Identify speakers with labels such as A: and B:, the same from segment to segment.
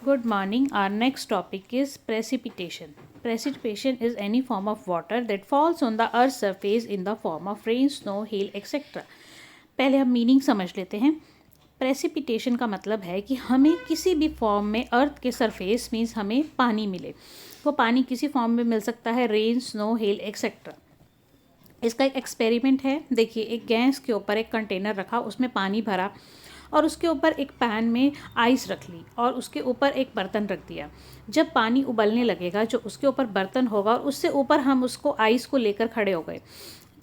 A: Good morning. Our next topic is precipitation. Precipitation is any form of water that falls on the earth's surface in the form of rain, snow, hail, etc. पहले हम meaning समझ लेते हैं. Precipitation का मतलब है कि हमें किसी भी फॉर्म में अर्थ के सरफेस मीन्स हमें पानी मिले. वो पानी किसी फॉर्म में मिल सकता है, रेन, स्नो, हेल, एक्सेट्रा. इसका एक एक्सपेरिमेंट है. देखिए, एक गैस के ऊपर एक कंटेनर रखा, उसमें पानी भरा और उसके ऊपर एक पैन में आइस रख ली और उसके ऊपर एक बर्तन रख दिया. जब पानी उबलने लगेगा, जो उसके ऊपर बर्तन होगा और उससे ऊपर हम उसको आइस को लेकर खड़े हो गए,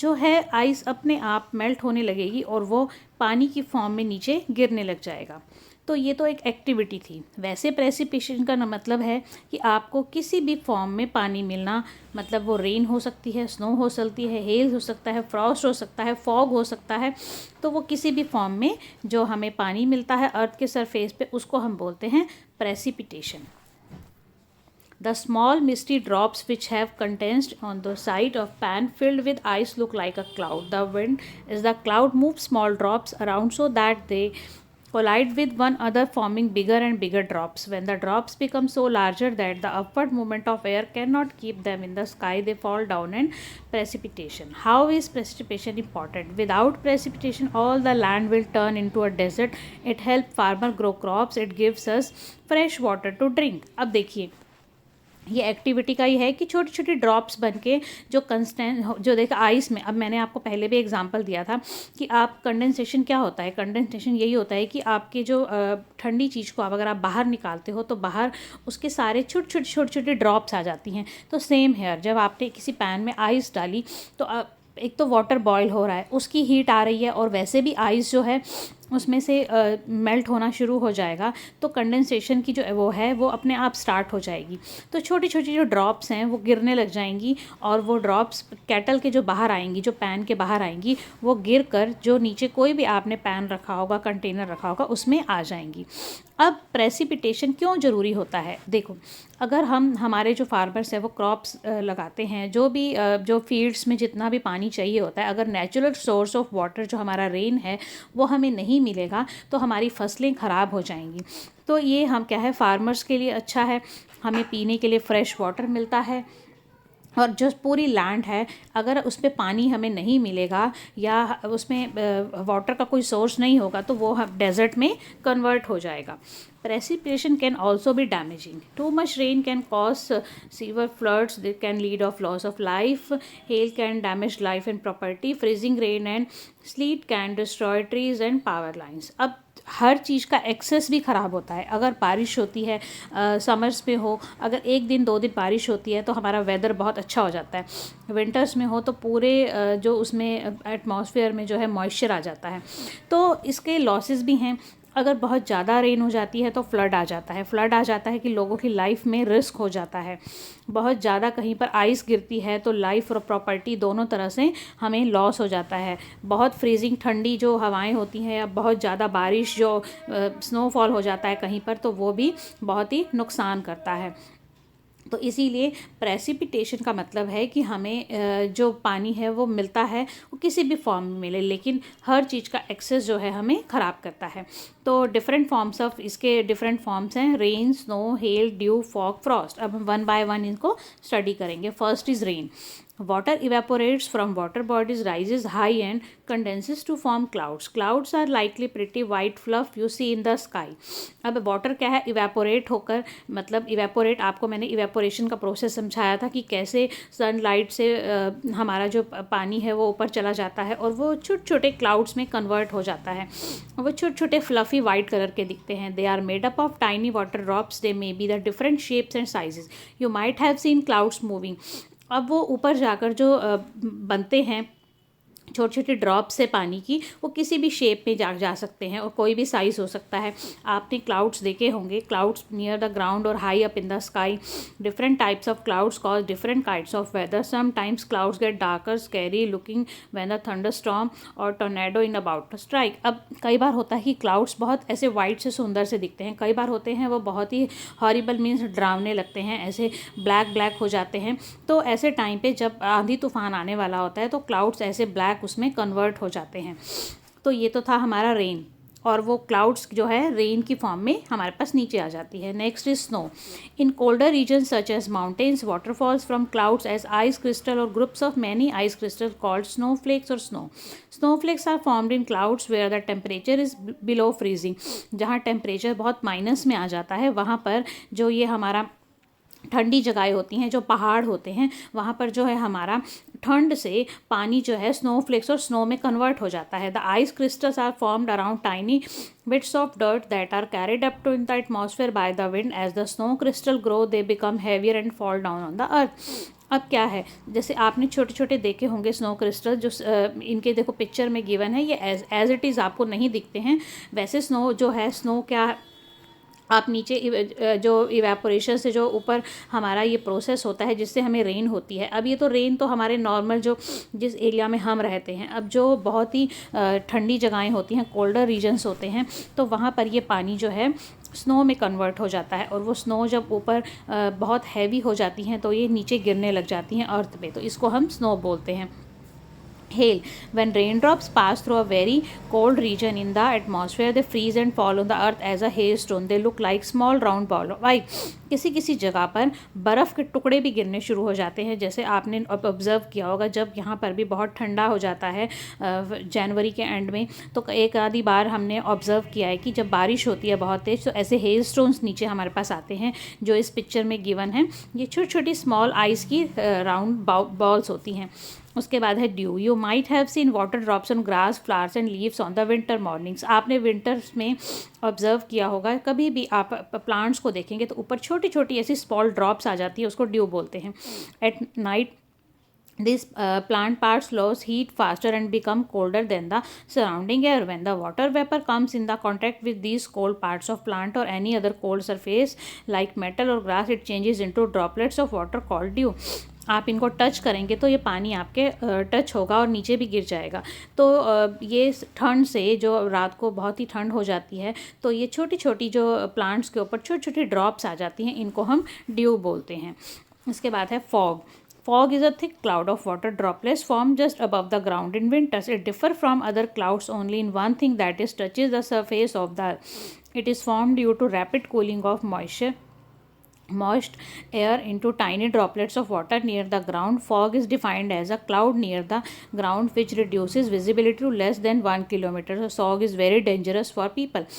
A: जो है आइस अपने आप मेल्ट होने लगेगी और वो पानी की फॉर्म में नीचे गिरने लग जाएगा. तो ये तो एक एक्टिविटी थी. वैसे प्रेसिपिटेशन का मतलब है कि आपको किसी भी फॉर्म में पानी मिलना, मतलब वो रेन हो सकती है, स्नो हो सकती है, हेल हो सकता है, फ्रॉस्ट हो सकता है, फॉग हो सकता है. तो वो किसी भी फॉर्म में जो हमें पानी मिलता है अर्थ के सरफेस पे, उसको हम बोलते हैं precipitation. The small misty drops which have condensed on the side of pan filled with ice look like a cloud. The wind as the cloud moves small drops around so that they collide with one another, forming bigger and bigger drops. When the drops become so larger that the upward movement of air cannot keep them in the sky, they fall down and precipitation. How is precipitation important? Without precipitation, all the land will turn into a desert. It helps farmer grow crops. It gives us fresh water to drink. अब देखिए, ये activity का ही है कि छोटी छोटी drops बन के जो कंस्टेंट जो देखा आइस में. अब मैंने आपको पहले भी एग्जांपल दिया था कि आप कंडेंसेशन क्या होता है. कंडेंसेशन यही होता है कि आपके जो ठंडी चीज़ को अगर आप बाहर निकालते हो तो बाहर उसके सारे छोटे छोटे ड्रॉप्स आ जाती हैं. तो सेम हेयर, जब आपने किसी पैन में आइस डाली तो एक तो वाटर बॉयल हो रहा है, उसकी हीट आ रही है और वैसे भी आइस जो है उसमें से मेल्ट होना शुरू हो जाएगा. तो कंडेंसेशन की जो वो है वो अपने आप स्टार्ट हो जाएगी. तो छोटी छोटी जो ड्रॉप्स हैं वो गिरने लग जाएंगी और वो ड्रॉप्स कैटल के जो बाहर आएंगी, जो पैन के बाहर आएंगी, वो गिर कर जो नीचे कोई भी आपने पैन रखा होगा, कंटेनर रखा होगा, उसमें आ जाएंगी. अब प्रेसिपिटेशन क्यों ज़रूरी होता है? देखो, अगर हमारे जो फार्मर्स हैं वो क्रॉप्स लगाते हैं, जो भी जो फील्ड्स में जितना भी पानी चाहिए होता है, अगर नेचुरल सोर्स ऑफ वाटर जो हमारा रेन है वो हमें नहीं मिलेगा तो हमारी फसलें ख़राब हो जाएंगी. तो ये हम क्या है, फार्मर्स के लिए अच्छा है. हमें पीने के लिए फ्रेश वाटर मिलता है. और जो पूरी लैंड है, अगर उस पर पानी हमें नहीं मिलेगा या उसमें वाटर का कोई सोर्स नहीं होगा तो वो डेजर्ट में कन्वर्ट हो जाएगा. Precipitation can also be damaging. Too much rain can cause severe floods. They can lead of loss of life. Hail can damage life and property. Freezing rain and sleet can destroy trees and power lines. अब हर चीज़ का access भी ख़राब होता है. अगर बारिश होती है, समर्स में हो, अगर एक दिन दो दिन बारिश होती है तो हमारा वेदर बहुत अच्छा हो जाता है. विंटर्स में हो तो पूरे जो उसमें एटमॉस्फेयर में जो है मॉइस्चर आ जाता है. तो इसके लॉसेस भी हैं. अगर बहुत ज़्यादा रेन हो जाती है तो फ्लड आ जाता है. फ्लड आ जाता है कि लोगों की लाइफ में रिस्क हो जाता है. बहुत ज़्यादा कहीं पर आइस गिरती है तो लाइफ और प्रॉपर्टी दोनों तरह से हमें लॉस हो जाता है. बहुत फ्रीजिंग ठंडी जो हवाएं होती हैं या बहुत ज़्यादा बारिश जो स्नोफॉल हो जाता है कहीं पर, तो वो भी बहुत ही नुकसान करता है. तो इसीलिए प्रेसिपिटेशन का मतलब है कि हमें जो पानी है वो मिलता है, वो किसी भी फॉर्म में मिले, लेकिन हर चीज़ का एक्सेस जो है हमें ख़राब करता है. तो डिफरेंट फॉर्म्स ऑफ इसके डिफरेंट फॉर्म्स हैं: rain, snow, hello, due, fog, Frost. अब हम वन बाय वन इनको स्टडी करेंगे. First is rain. Water evaporates from water bodies, rises high and condenses to form clouds. Clouds are likely pretty white fluff you see in the sky. अब water क्या है, evaporate होकर, मतलब evaporate, आपको मैंने evaporation का process समझाया था कि कैसे सनलाइट से हमारा जो पानी है वो ऊपर चला जाता है और वो छोटे छोटे क्लाउड्स में कन्वर्ट हो जाता है. वो छोटे छोटे फ्लफ़ी वाइट कलर के दिखते हैं. They are made up of tiny water drops. They may be the different shapes and sizes. You might have seen clouds moving. अब वो ऊपर जाकर जो बनते हैं छोटे छोटे ड्रॉप्स से पानी की, वो किसी भी शेप में जा सकते हैं और कोई भी साइज़ हो सकता है. आपने क्लाउड्स देखे होंगे, क्लाउड्स नियर द ग्राउंड और high up in the sky. Different types of clouds cause different kinds of weather. Sometimes clouds get darker, scary looking when the thunderstorm और tornado in about to strike. अब कई बार होता है कि clouds बहुत ऐसे white से सुंदर से दिखते हैं, कई बार होते हैं वो बहुत ही हॉरिबल मीन्स डरावने लगते हैं, ऐसे ब्लैक ब्लैक हो जाते हैं. तो ऐसे टाइम पे जब आंधी तूफान आने वाला होता है तो क्लाउड्स ऐसे ब्लैक उसमें कन्वर्ट हो जाते हैं. तो ये तो था हमारा रेन. और वो क्लाउड्स जो है रेन की फॉर्म में हमारे पास नीचे आ जाती है। Next is snow. In colder region such as mountains waterfalls from clouds as ice crystal और groups of many ice crystal called snowflakes और snow. Snowflakes are formed in clouds where the temperature is below freezing. जहाँ temperature बहुत minus में आ जाता है वहाँ पर जो ये हमारा ठंडी जगहें होती हैं, जो पहाड़ होते हैं, वहाँ पर जो है हमारा ठंड से पानी जो है स्नोफ्लेक्स और स्नो में कन्वर्ट हो जाता है। The ice crystals are formed around tiny bits of dirt that are carried up to in the atmosphere by the wind. As the snow crystal grow they become heavier and fall down on the earth. अब क्या है, जैसे आपने छोटे छोटे देखे होंगे snow crystal, जो इनके देखो पिक्चर में गिवन है, ये एज इट इज़ आपको नहीं दिखते हैं। वैसे स्नो जो है, स्नो क्या आप नीचे जो इवेपोरेशन से जो ऊपर हमारा ये प्रोसेस होता है जिससे हमें रेन होती है। अब ये तो रेन तो हमारे नॉर्मल जो जिस एरिया में हम रहते हैं, अब जो बहुत ही ठंडी जगहें होती हैं, कोल्डर रीजन्स होते हैं, तो वहाँ पर ये पानी जो है स्नो में कन्वर्ट हो जाता है, और वो स्नो जब ऊपर बहुत हैवी हो जाती हैं तो ये नीचे गिरने लग जाती हैं अर्थ पे, तो इसको हम स्नो बोलते हैं। Hail. When raindrops pass through a very cold region in the atmosphere, they freeze and fall on the earth as a hailstone. They look like small round ball of ice. किसी किसी जगह पर बर्फ़ के टुकड़े भी गिरने शुरू हो जाते हैं, जैसे आपने ऑब्ज़र्व किया होगा जब यहाँ पर भी बहुत ठंडा हो जाता है जनवरी के एंड में, तो एक आधी बार हमने ऑब्ज़र्व किया है कि जब बारिश होती है बहुत तेज़ तो ऐसे हेल स्टोन्स नीचे हमारे पास आते हैं, जो इस पिक्चर में गिवन है। ये छोटी छोटी स्मॉल आइस की राउंड बॉल्स होती हैं। उसके बाद है due. You might have scene water drops on grass, flowers and leaves on the winter mornings. आपने विंटर्स में ऑब्जर्व किया होगा, कभी भी आप प्लांट्स को देखेंगे तो ऊपर छोटी छोटी ऐसी स्मॉल ड्रॉप्स आ जाती है, उसको ड्यू बोलते हैं। At night these plant parts lose heat faster and become colder than the surrounding air. When the water vapor comes in the contact with these cold parts of plant or any other cold surface like metal or grass, it changes into droplets of water called dew. आप इनको touch करेंगे तो ये पानी आपके touch होगा और नीचे भी गिर जाएगा। तो ये ठंड से जो रात को बहुत ही ठंड हो जाती है, तो ये छोटी छोटी जो प्लांट्स के ऊपर छोटी छोटी ड्रॉप्स आ जाती हैं, इनको हम ड्यू बोलते हैं। इसके बाद है fog. Fog is a thick cloud of water droplets formed just above the ground in winters. It differs from other clouds only in one thing, that is touches the surface of the earth. It is formed due to rapid cooling of moist air into tiny droplets of water near the ground. Fog is defined as a cloud near the ground which reduces visibility to less than 1 kilometer. So fog is very dangerous for people.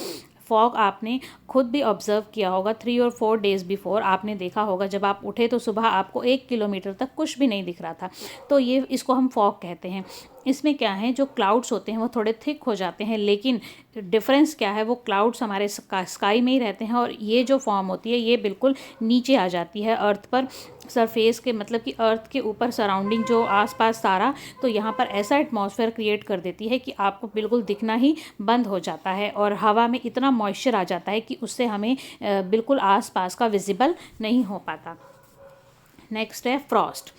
A: Fog आपने खुद भी observe किया होगा 3 और 4 days before. आपने देखा होगा जब आप उठे तो सुबह आपको 1 किलोमीटर तक कुछ भी नहीं दिख रहा था, तो ये इसको हम फॉग कहते हैं। इसमें क्या है, जो क्लाउड्स होते हैं वो थोड़े थिक हो जाते हैं, लेकिन डिफरेंस क्या है, वो क्लाउड्स हमारे स्काई में ही रहते हैं और ये जो फॉर्म होती है ये बिल्कुल नीचे आ जाती है अर्थ पर, सरफेस के मतलब कि अर्थ के ऊपर सराउंडिंग जो आसपास सारा, तो यहाँ पर ऐसा एटमॉस्फेयर क्रिएट कर देती है कि आपको बिल्कुल दिखना ही बंद हो जाता है और हवा में इतना मॉइस्चर आ जाता है कि उससे हमें बिल्कुल आसपास का विजिबल नहीं हो पाता। नेक्स्ट है Frost.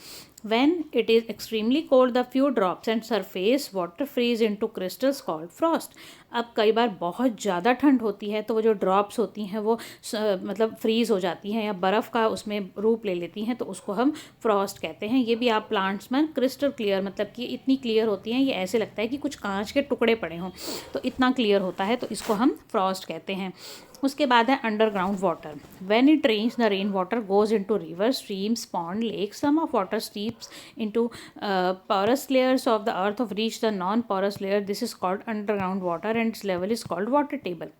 A: When it is extremely cold, the few drops and surface water freeze into crystals called frost. अब कई बार बहुत ज़्यादा ठंड होती है तो वो जो ड्रॉप्स होती हैं वो मतलब फ्रीज़ हो जाती हैं या बर्फ़ का उसमें रूप ले लेती हैं, तो उसको हम फ्रॉस्ट कहते हैं। ये भी आप प्लांट्स में क्रिस्टल क्लियर, मतलब कि इतनी क्लियर होती हैं, ये ऐसे लगता है कि कुछ कांच के टुकड़े पड़े हों, तो इतना क्लियर होता है, तो इसको हम फ्रॉस्ट कहते हैं। उसके बाद है underground water. When it rains the rain water goes into river, streams, pond, lakes, some of water steeps into porous layers of the earth of reach the non-porous layer. This is called underground water and its level is called water table.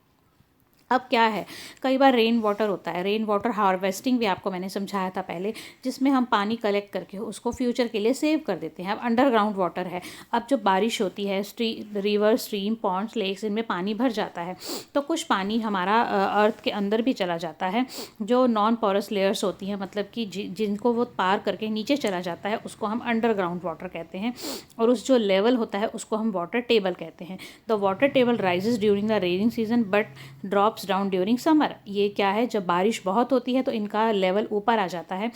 A: अब क्या है, कई बार rain water होता है, rain water harvesting भी आपको मैंने समझाया था पहले, जिसमें हम पानी कलेक्ट करके उसको फ्यूचर के लिए सेव कर देते हैं। अब अंडरग्राउंड वाटर है, अब जो बारिश होती है, रिवर, स्ट्रीम, पॉन्ड्स, लेक्स, इनमें पानी भर जाता है, तो कुछ पानी हमारा अर्थ के अंदर भी चला जाता है, जो नॉन पोरस लेयर्स होती हैं, मतलब कि जिनको वो पार करके नीचे चला जाता है, उसको हम अंडरग्राउंड वाटर कहते हैं, और उस जो लेवल होता है उसको हम वाटर टेबल कहते हैं। The water table rises during the raining season but drops down during summer. ये क्या है, जब बारिश बहुत होती है तो इनका लेवल ऊपर आ जाता है।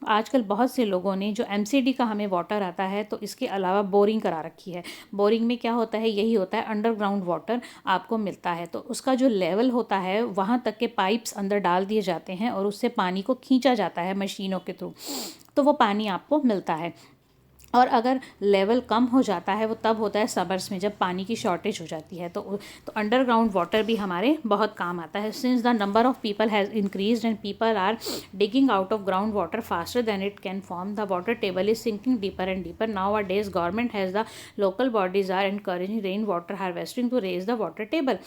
A: आजकल बहुत से लोगों ने जो एमसीडी का हमें वाटर आता है, तो इसके अलावा बोरिंग करा रखी है। बोरिंग में क्या होता है, यही होता है, अंडरग्राउंड वाटर आपको मिलता है, तो उसका जो लेवल होता है वहाँ तक के पाइप्स अंदर डाल दिए जाते हैं और उससे पानी को खींचा जाता है मशीनों के थ्रू, तो वो पानी आपको मिलता है। और अगर लेवल कम हो जाता है वो तब होता है समर्स में, जब पानी की शॉर्टेज हो जाती है। तो अंडरग्राउंड वाटर भी हमारे बहुत काम आता है। Since the number of people has increased and people are digging out of ground water faster than it can form, the water table is sinking deeper and deeper. Nowadays government has the local bodies are encouraging rain water harvesting to raise the water table.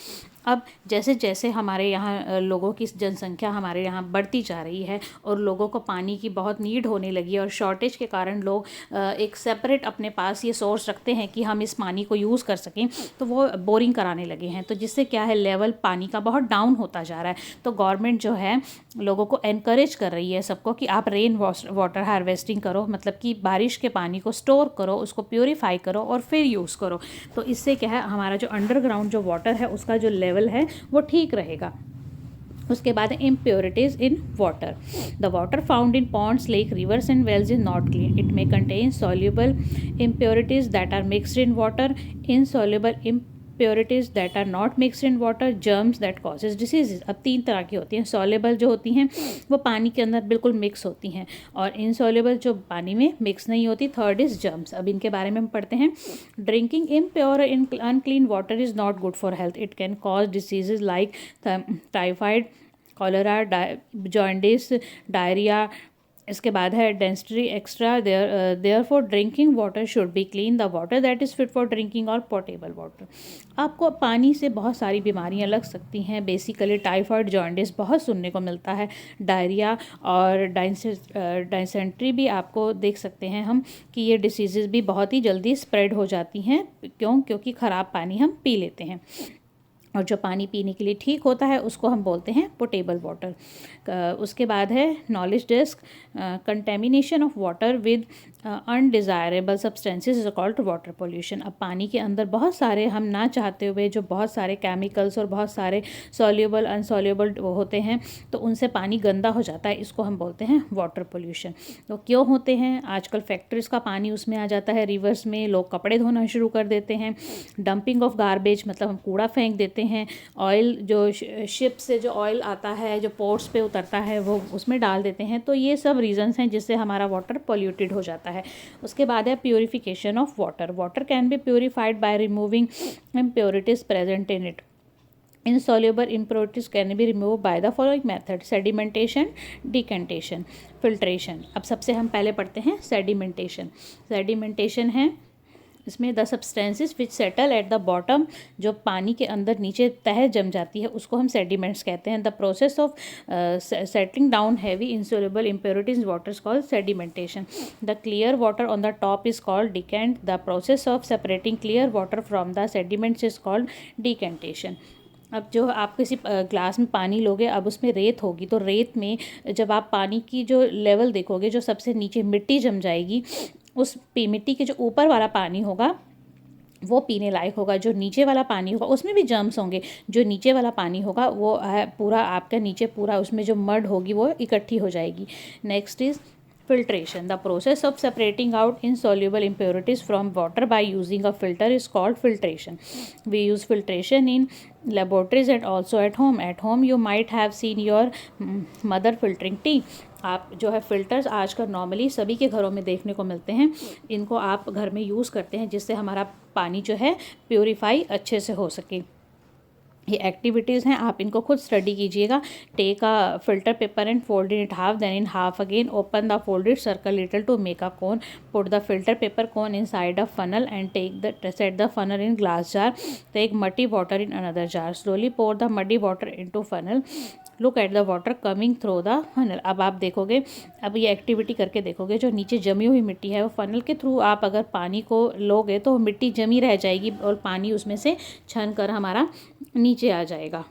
A: अब जैसे जैसे हमारे यहाँ लोगों की जनसंख्या हमारे यहाँ बढ़ती जा रही है और लोगों को पानी की बहुत नीड होने लगी है और शॉर्टेज के कारण लोग एक सेपरेट अपने पास ये सोर्स रखते हैं कि हम इस पानी को यूज़ कर सकें, तो वो बोरिंग कराने लगे हैं। तो जिससे क्या है, लेवल पानी का बहुत डाउन होता जा रहा है। तो गवर्नमेंट जो है लोगों को एनकरेज कर रही है सबको कि आप रेन वाटर हार्वेस्टिंग करो, मतलब कि बारिश के पानी को स्टोर करो, उसको प्योरीफाई करो और फिर यूज़ करो। तो इससे क्या है, हमारा जो अंडरग्राउंड जो वाटर है उसका जो लेवल है वो ठीक रहेगा। उसके बाद impurities in water. The water found in ponds, lake, rivers and wells is not clean. It may contain soluble impurities that are mixed in water, insoluble impurities that are not mixed in water, germs that causes diseases. अब 3 तरह की होती हैं। Soluble जो होती हैं वो पानी के अंदर बिल्कुल मिक्स होती हैं, और इनसॉल्युबल जो पानी में मिक्स नहीं होती। Third is germs. अब इनके बारे में हम पढ़ते हैं। Drinking impure unclean water is not good for health. It can cause diseases like typhoid, cholera, jaundice, diarrhoea. इसके बाद है density extra. Therefore drinking water should be clean, the water that is fit for drinking और portable water. आपको पानी से बहुत सारी बीमारियां लग सकती हैं। बेसिकली टाइफाइड, जॉन्डिस बहुत सुनने को मिलता है, डायरिया और डाइसेंट्री भी आपको देख सकते हैं हम कि ये डिसीज़ेज़ भी बहुत ही जल्दी स्प्रेड हो जाती हैं। क्योंकि ख़राब पानी हम पी लेते हैं, और जो पानी पीने के लिए ठीक होता है उसको हम बोलते हैं पोर्टेबल वाटर। उसके बाद है knowledge desk. Contamination of water with undesirable substances is called water pollution. अब पानी के अंदर बहुत सारे हम ना चाहते हुए जो बहुत सारे केमिकल्स और बहुत सारे सॉल्युबल अनसॉल्युबल होते हैं, तो उनसे पानी गंदा हो जाता है, इसको हम बोलते हैं वाटर पोल्यूशन। तो क्यों होते हैं? आजकल फैक्ट्रीज़ का पानी उसमें आ जाता है, रिवर्स में लोग कपड़े धोना शुरू कर देते हैं। डंपिंग ऑफ गार्बेज, मतलब हम कूड़ा फेंक देते हैं। ऑयल जो शिप से जो ऑयल आता है, जो पोर्ट्स पे उतरता है, वो उसमें डाल देते हैं। तो ये सब रीजंस हैं जिससे हमारा वाटर पॉल्यूटेड हो जाता है। उसके बाद है purification of water. Water can be purified by removing impurities present in it. Insoluble impurities can be removed by the following method: sedimentation, decantation, filtration। अब सबसे हम पहले पढ़ते हैं सेडिमेंटेशन। सेडिमेंटेशन है इसमें the substances which settle at the bottom, जो पानी के अंदर नीचे तह जम जाती है उसको हम सेडिमेंट्स कहते हैं। The process of settling down heavy insoluble impurities in water is called sedimentation. The clear water on the top is called decant. The process of separating clear water from the sediments is called decantation. अब जो आप किसी glass में पानी लोगे, अब उसमें रेत होगी, तो रेत में जब आप पानी की जो लेवल देखोगे, जो सबसे नीचे मिट्टी जम जाएगी, उस मिट्टी के जो ऊपर वाला पानी होगा वो पीने लायक होगा। जो नीचे वाला पानी होगा उसमें भी जर्म्स होंगे। जो नीचे वाला पानी होगा वो है पूरा आपका नीचे पूरा, उसमें जो मड होगी वो इकट्ठी हो जाएगी। Next is filtration. The process of separating out insoluble impurities from water by using a filter is called filtration. We use filtration in laboratories and also at home. At home you might have seen your mother filtering tea. आप जो है filters आजकल normally सभी के घरों में देखने को मिलते हैं। इनको आप घर में यूज़ करते हैं जिससे हमारा पानी जो है प्योरीफाई अच्छे से हो सके। ये एक्टिविटीज़ हैं, आप इनको खुद स्टडी कीजिएगा। Take a filter paper and fold it half, then in half again, open the folded circle little to make a cone, put the filter paper cone inside a funnel and set the funnel in glass jar, take muddy water in another jar, slowly pour the muddy water into funnel, look at the water coming through the funnel. अब आप देखोगे, अब ये activity करके देखोगे, जो नीचे जमी हुई मिट्टी है वो फनल के थ्रू आप अगर पानी को लोगे तो मिट्टी जमी रह जाएगी और पानी उसमें से छन कर हमारा नीचे आ जाएगा।